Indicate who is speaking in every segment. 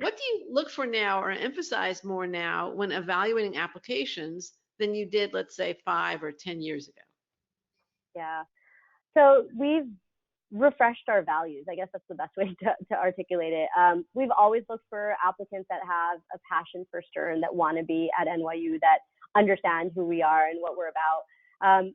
Speaker 1: What do you look for now or emphasize more now when evaluating applications than you did, let's say, 5 or 10 years ago?
Speaker 2: Yeah. So we've refreshed our values. I guess that's the best way to articulate it. We've always looked for applicants that have a passion for Stern, that want to be at NYU, that understand who we are and what we're about.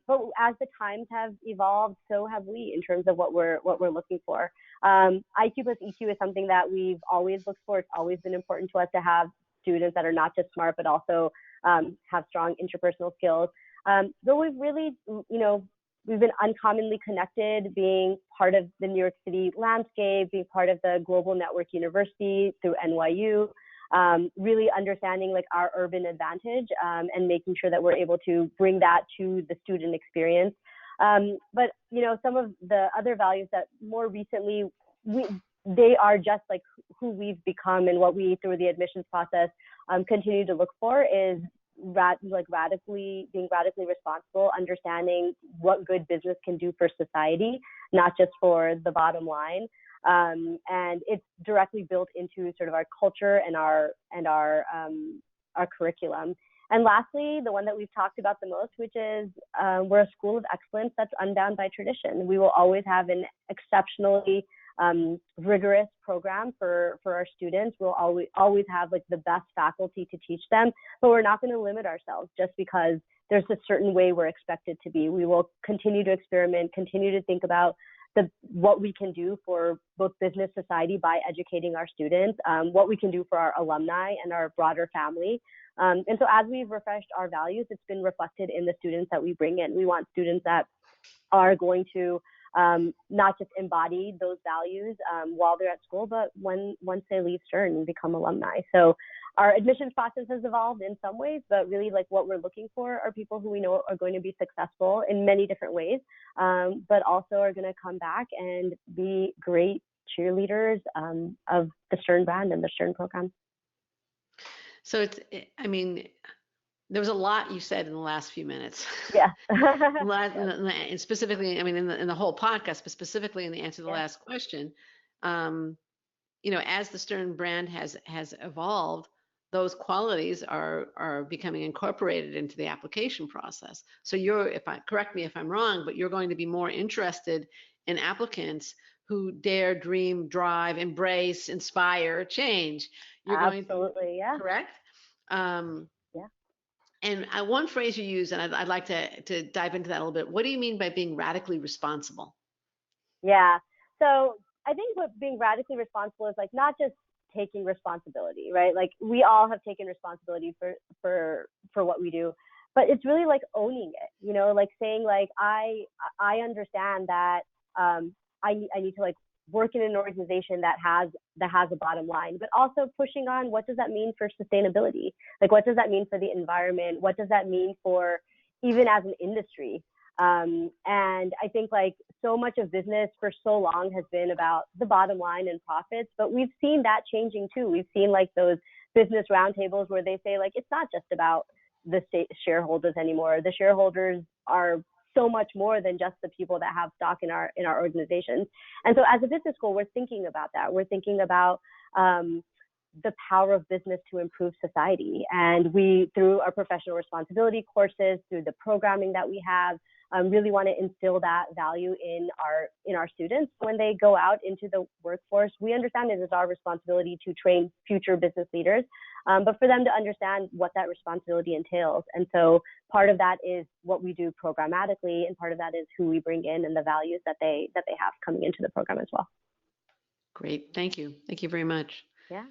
Speaker 2: But as the times have evolved, so have we in terms of what we're looking for. IQ plus EQ is something that we've always looked for. It's always been important to us to have students that are not just smart, but also have strong interpersonal skills. But we've really, we've been uncommonly connected, being part of the New York City landscape, being part of the Global Network University through NYU, really understanding like our urban advantage and making sure that we're able to bring that to the student experience. But, some of the other values that more recently, they are just like who we've become, and what we, through the admissions process, continue to look for is being radically responsible, understanding what good business can do for society, not just for the bottom line. And it's directly built into sort of our culture and our curriculum. And lastly, the one that we've talked about the most, which is we're a school of excellence that's unbound by tradition. We will always have an exceptionally rigorous program for our students. We'll always have like the best faculty to teach them, but we're not going to limit ourselves just because there's a certain way we're expected to be. We will continue to experiment, continue to think about what we can do for both business society by educating our students, what we can do for our alumni and our broader family. And so as we've refreshed our values, it's been reflected in the students that we bring in. We want students that are going to not just embody those values while they're at school, but once they leave Stern and become alumni. So our admissions process has evolved in some ways, but really like what we're looking for are people who we know are going to be successful in many different ways, but also are going to come back and be great cheerleaders of the Stern brand and the Stern program.
Speaker 1: So there was a lot you said in the last few minutes.
Speaker 2: Yeah.
Speaker 1: And specifically, in the whole podcast, but specifically in the answer to the last question, as the Stern brand has evolved, those qualities are becoming incorporated into the application process. So correct me if I'm wrong, but you're going to be more interested in applicants who dare, dream, drive, embrace, inspire, change. You're
Speaker 2: Absolutely, yeah.
Speaker 1: Correct? And one phrase you use, and I'd like to dive into that a little bit. What do you mean by being radically responsible?
Speaker 2: Yeah. So I think what being radically responsible is like not just taking responsibility, right? Like we all have taken responsibility for what we do, but it's really like owning it, like saying like, I understand that I need to like work in an organization that has a bottom line, but also pushing on what does that mean for sustainability? Like, what does that mean for the environment? What does that mean for even as an industry? And I think like so much of business for so long has been about the bottom line and profits, but we've seen that changing too. We've seen like those business roundtables where they say like, it's not just about the shareholders anymore. The shareholders are so much more than just the people that have stock in our organizations. And so as a business school, we're thinking about that. We're thinking about the power of business to improve society. And we, through our professional responsibility courses, through the programming that we have, really want to instill that value in our students. When they go out into the workforce, we understand it is our responsibility to train future business leaders, but for them to understand what that responsibility entails. And so part of that is what we do programmatically, and part of that is who we bring in and the values that they have coming into the program as well.
Speaker 1: Great. Thank you. Thank you very much.
Speaker 2: Yeah.